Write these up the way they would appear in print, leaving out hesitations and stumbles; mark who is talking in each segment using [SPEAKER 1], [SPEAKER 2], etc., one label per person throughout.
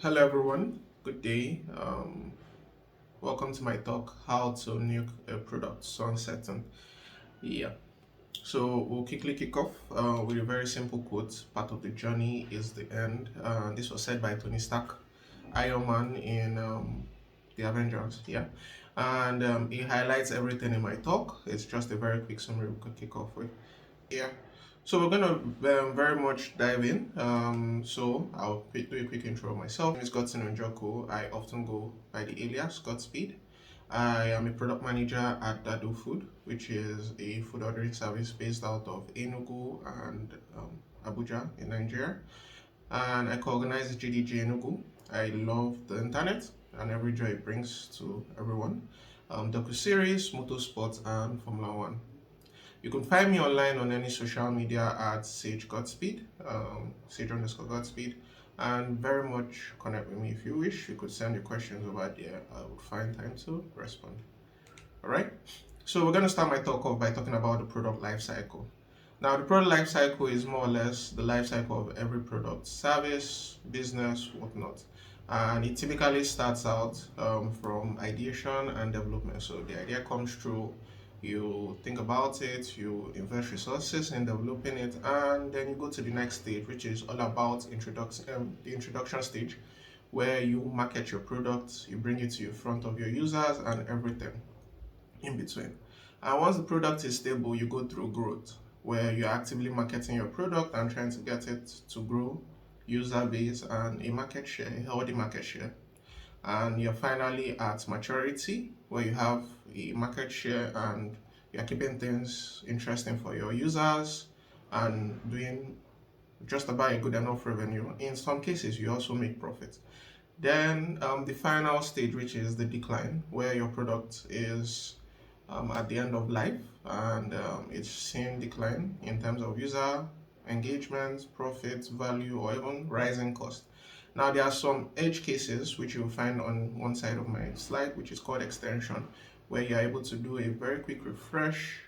[SPEAKER 1] Hello everyone, good day. Welcome to my talk, how to nuke a product sunsetting. Yeah, so we'll quickly kick off with a very simple quote. Part of the journey is the end. This was said by Tony Stark, Iron Man in the Avengers. Yeah, and it highlights everything in my talk. It's just a very quick summary we could kick off with. Yeah. So we're gonna very much dive in. So I'll do a quick intro of myself. My name is Godson Njoku. I often go by the alias Godspeed. I am a product manager at Dado Food, which is a food ordering service based out of Enugu and Abuja in Nigeria. And I co-organize GDG Enugu. I love the internet and every joy it brings to everyone. Docu-series, motorsports, and Formula One. You can find me online on any social media at Sage Godspeed, Sage_Godspeed, and very much connect with me if you wish. You could send your questions over there. I would find time to respond. All right. So we're going to start my talk off by talking about the product life cycle. Now, the product life cycle is more or less the life cycle of every product, service, business, whatnot. And it typically starts out from ideation and development. So the idea comes through, you think about it, you invest resources in developing it, and then you go to the next stage, which is all about the introduction stage, where you market your product, you bring it to the front of your users and everything in between. And once the product is stable, you go through growth, where you're actively marketing your product and trying to get it to grow user base and a market share, a healthy market share. And you're finally at maturity, where you have a market share and you're keeping things interesting for your users and doing just about a good enough revenue. In some cases, you also make profit. Then the final stage, which is the decline, where your product is at the end of life and it's seeing decline in terms of user engagement, profit, value, or even rising cost. Now, there are some edge cases which you'll find on one side of my slide, which is called extension, where you're able to do a very quick refresh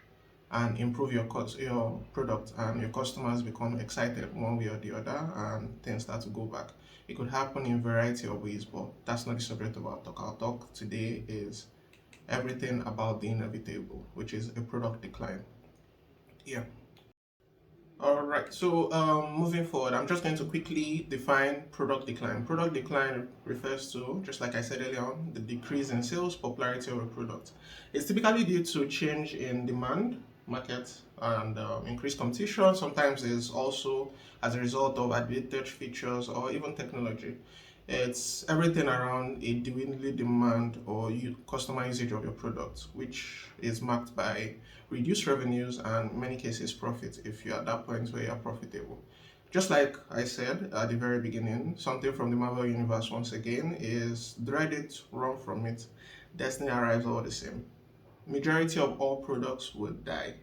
[SPEAKER 1] and improve your product, and your customers become excited one way or the other and things start to go back. It could happen in a variety of ways, but that's not the subject of our talk. Our talk today is everything about the inevitable, which is a product decline. Yeah. All right, so moving forward, I'm just going to quickly define product decline. Product decline refers to, just like I said earlier on, the decrease in sales popularity of a product. It's typically due to change in demand, market, and increased competition. Sometimes it's also as a result of advantage features or even technology. It's everything around a dwindling demand or customer usage of your product, which is marked by reduced revenues and in many cases profit if you're at that point where you're profitable. Just like I said at the very beginning, something from the Marvel universe once again is dread it, run from it, destiny arrives all the same. Majority of all products will die.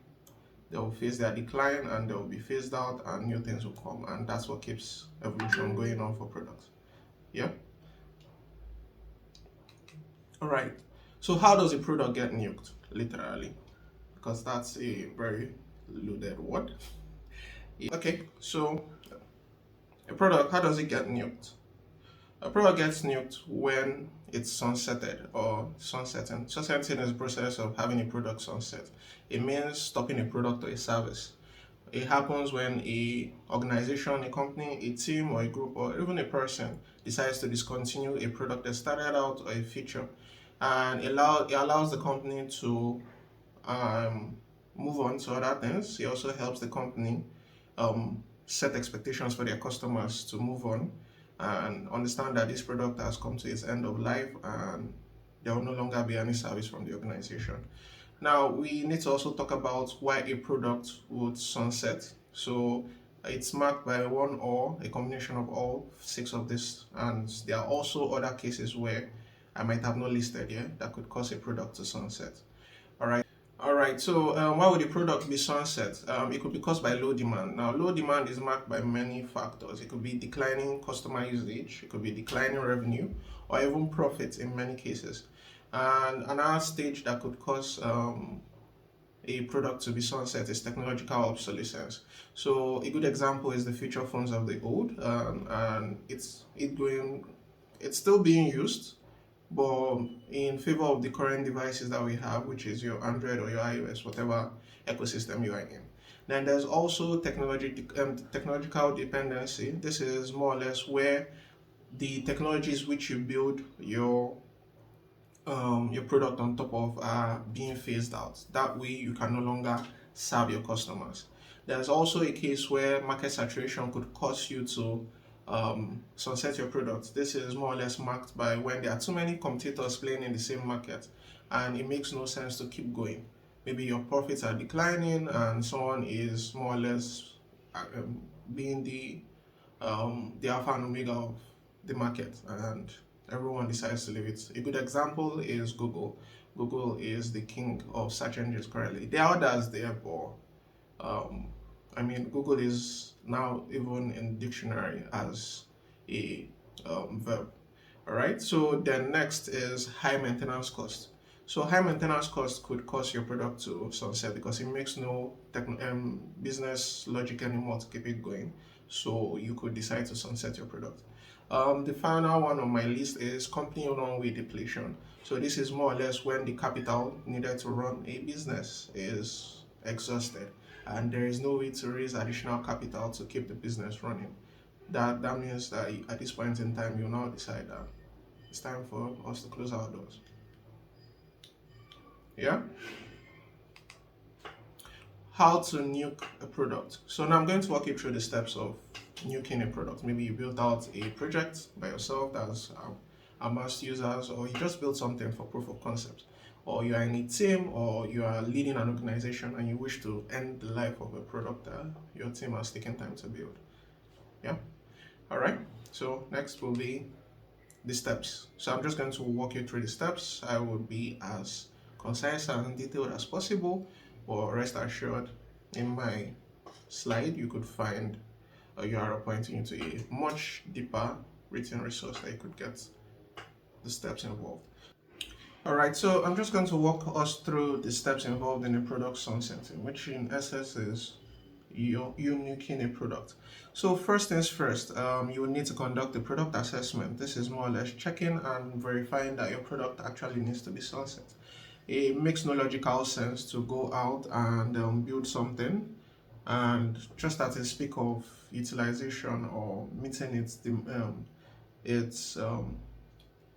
[SPEAKER 1] They will face their decline and they will be phased out and new things will come, and that's what keeps evolution going on for products. Yeah. All right. So how does a product get nuked? Literally, because that's a very loaded word. Okay. So a product, how does it get nuked? A product gets nuked when it's sunsetted or sunsetting. Sunsetting is the process of having a product sunset. It means stopping a product or a service. It happens when a organization, a company, a team, or a group, or even a person decides to discontinue a product that started out or a feature, and it allows the company to move on to other things. It also helps the company set expectations for their customers to move on and understand that this product has come to its end of life and there will no longer be any service from the organization. Now, we need to also talk about why a product would sunset. So it's marked by one or a combination of all 6 of this, and there are also other cases where I might have not listed here that could cause a product to sunset. All right, so why would a product be sunset? It could be caused by low demand. Now, low demand is marked by many factors. It could be declining customer usage, it could be declining revenue, or even profits in many cases. And another stage that could cause a product to be sunset is technological obsolescence. So a good example is the feature phones of the old, and it going it's still being used, but in favor of the current devices that we have, which is your Android or your iOS, whatever ecosystem you are in. Then there's also technological dependency. This is more or less where the technologies which you build your product on top of are being phased out. That way you can no longer serve your customers. There's also a case where market saturation could cause you to sunset your product. This is more or less marked by when there are too many competitors playing in the same market and it makes no sense to keep going. Maybe your profits are declining and someone is more or less being the alpha and omega of the market, and everyone decides to leave it. A good example is Google. Google is the king of search engines currently. There are others there, but um, Google is now even in dictionary as a verb. All right. So then next is high maintenance cost. So high maintenance cost could cause your product to sunset because it makes no business logic anymore to keep it going. So you could decide to sunset your product. The final one on my list is company runway depletion. So this is more or less when the capital needed to run a business is exhausted and there is no way to raise additional capital to keep the business running. That means that at this point in time, you now decide that it's time for us to close our doors. Yeah. How to nuke a product. So now I'm going to walk you through the steps of nuking a product. Maybe you built out a project by yourself that's amassed users, or you just built something for proof of concept, or you are in a team, or you are leading an organization and you wish to end the life of a product that your team has taken time to build. Yeah. All right. So next will be the steps. So I'm just going to walk you through the steps. I will be as concise and detailed as possible, but rest assured, in my slide you could find a URL pointing you to a much deeper written resource that you could get the steps involved. All right, so I'm just going to walk us through the steps involved in a product sunsetting, which in essence is you nuking a product. So first things first, you will need to conduct a product assessment. This is more or less checking and verifying that your product actually needs to be sunset. It makes no logical sense to go out and build something and just at the speak of utilization or meeting its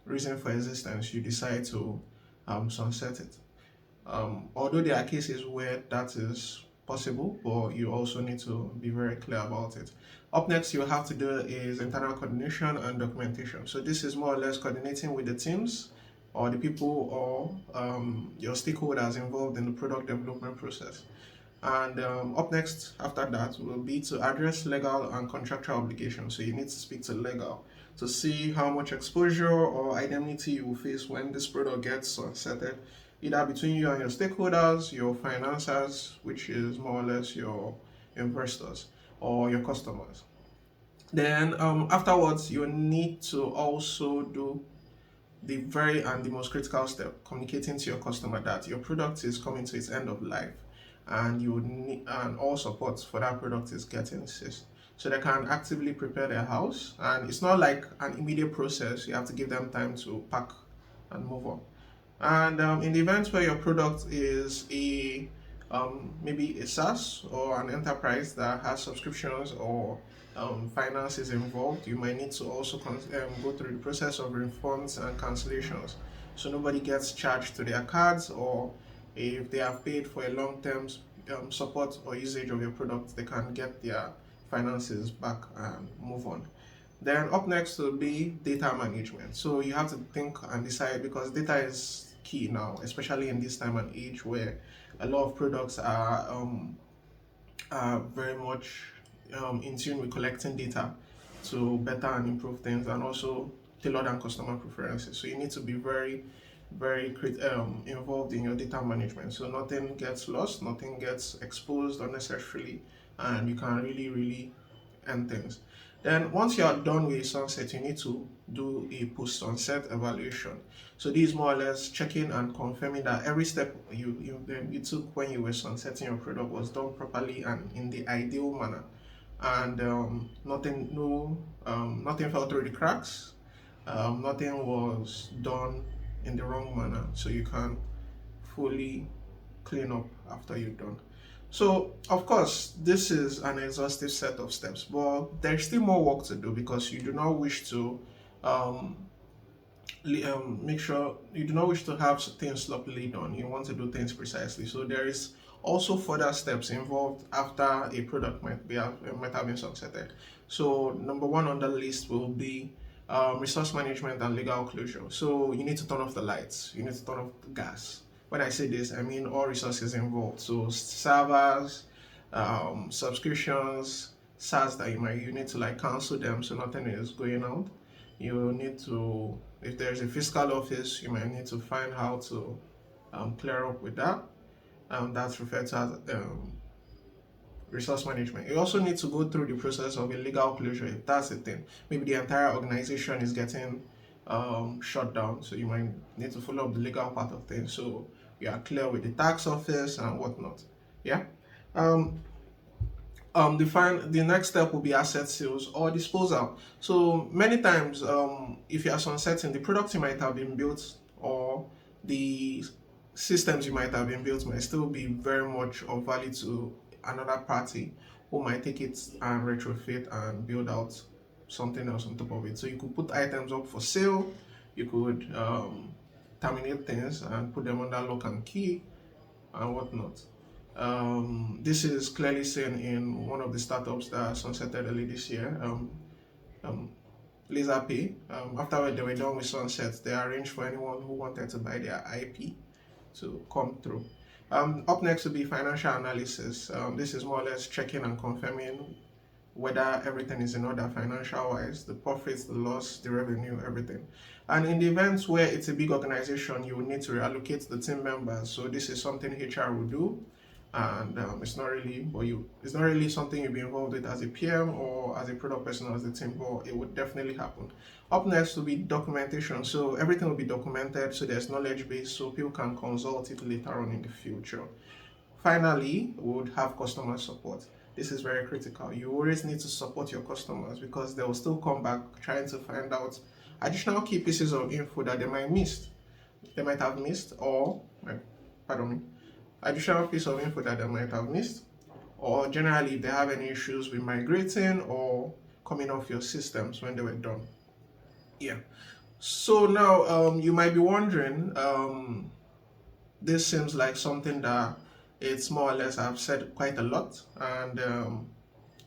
[SPEAKER 1] reason for existence, you decide to sunset it. Although there are cases where that is possible, but you also need to be very clear about it. Up next, you have to do is internal coordination and documentation. So this is more or less coordinating with the teams or the people or your stakeholders involved in the product development process. And up next, after that, will be to address legal and contractual obligations. So you need to speak to legal to see how much exposure or indemnity you will face when this product gets sunsetted, either between you and your stakeholders, your financiers, which is more or less your investors, or your customers. Then afterwards, you need to also do the very and the most critical step, communicating to your customer that your product is coming to its end of life and you need, and all support for that product is getting ceased, so they can actively prepare their house. And it's not like an immediate process, you have to give them time to pack and move on. And in the event where your product is a maybe a SaaS or an enterprise that has subscriptions or finances involved, you might need to also go through the process of refunds and cancellations, so nobody gets charged to their cards, or if they have paid for a long-term support or usage of your product, they can get their finances back and move on. Then up next will be data management. So you have to think and decide, because data is key now, especially in this time and age where a lot of products are very much in tune with collecting data to better and improve things, and also tailored and customer preferences. So you need to be very involved in your data management, so nothing gets lost, nothing gets exposed unnecessarily, and you can really end things. Then once you are done with sunset, you need to do a post-sunset evaluation. So this is more or less checking and confirming that every step you took when you were sunsetting your product was done properly and in the ideal manner, and nothing fell through the cracks, Nothing was done in the wrong manner, so you can fully clean up after you're done. So, of course, this is an exhaustive set of steps, but there's still more work to do because you do not wish to um, make sure you do not wish to have things sloppily done. You want to do things precisely. So there is also further steps involved after a product might have been sunsetted. So number one on the list will be resource management and legal closure. So you need to turn off the lights. You need to turn off the gas. When I say this, I mean all resources involved. So servers, subscriptions, SaaS that you need to like cancel them so nothing is going out. You need to, if there's a fiscal office, you might need to find how to clear up with that. That's referred to as resource management. You also need to go through the process of a legal closure if that's the thing. Maybe the entire organization is getting shut down, so you might need to follow up the legal part of things so you are clear with the tax office and whatnot. Yeah. Um, the next step will be asset sales or disposal. So many times, if you are sunsetting, the product you might have been built or the systems you might have been built might still be very much of value to another party who might take it and retrofit and build out something else on top of it. So you could put items up for sale, you could terminate things and put them under lock and key and whatnot. This is clearly seen in one of the startups that sunsetted early this year, um, LaserPay. After they were done with sunset, they arranged for anyone who wanted to buy their IP to come through. Up next will be financial analysis. This is more or less checking and confirming whether everything is in order financial wise, the profits, the loss, the revenue, everything. And in the events where it's a big organization, you will need to reallocate the team members. So this is something HR will do, and it's not really something you'll be involved with as a PM or as a product person or as a team, but it would definitely happen. Up next will be documentation. So everything will be documented, so there's knowledge base, so people can consult it later on in the future. Finally, we would have customer support. This is very critical. You always need to support your customers because they will still come back trying to find out additional key pieces of info that they might have missed, or pardon me, additional piece of info that they might have missed, or generally if they have any issues with migrating or coming off your systems when they were done. Yeah. So now you might be wondering, this seems like something that it's more or less I've said quite a lot, and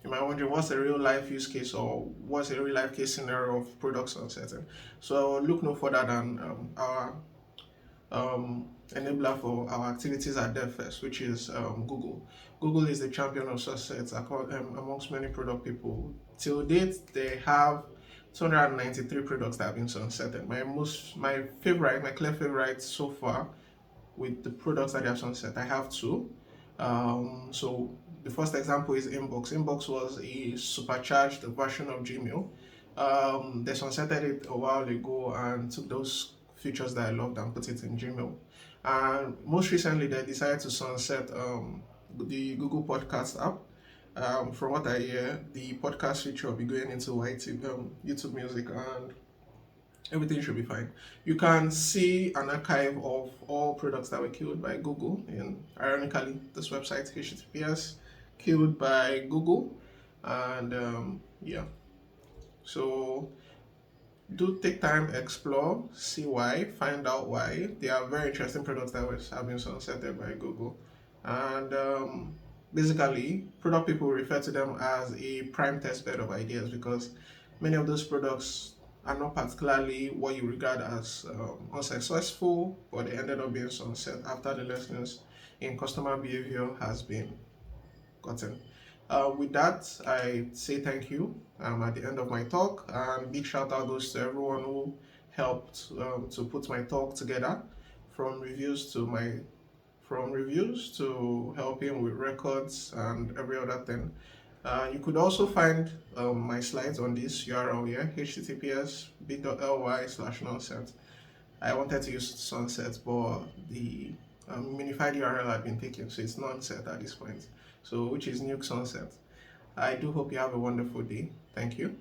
[SPEAKER 1] you might wonder what's a real life use case or what's a real life case scenario of product sunsetting. So look no further than our enabler for our activities at DevFest, which is Google. Google is the champion of success amongst many product people. Till date, they have 293 products that have been sunsetted. My clear favorite so far with the products that they have sunset, I have two. So the first example is Inbox. Inbox was a supercharged version of Gmail. They sunsetted it a while ago and took those features that I loved and put it in Gmail. And most recently, they decided to sunset the Google Podcast app. From what I hear, the podcast feature will be going into YouTube Music, and everything should be fine. You can see an archive of all products that were killed by Google. And ironically, this website, HTTPS, killed by Google. And yeah, so do take time, explore, see why, find out why. They are very interesting products that have been sunsetted by Google. And basically, product people refer to them as a prime test bed of ideas because many of those products are not particularly what you regard as unsuccessful, but they ended up being sunset after the lessons in customer behavior has been gotten. With that, I say thank you. I'm at the end of my talk, and big shout out goes to everyone who helped to put my talk together, from reviews to helping with records and every other thing. You could also find my slides on this URL here, https://bit.ly/nonsense. I wanted to use sunset, but the minified URL had been taken, so it's nonset at this point. So, which is Nuke sunset. I do hope you have a wonderful day. Thank you.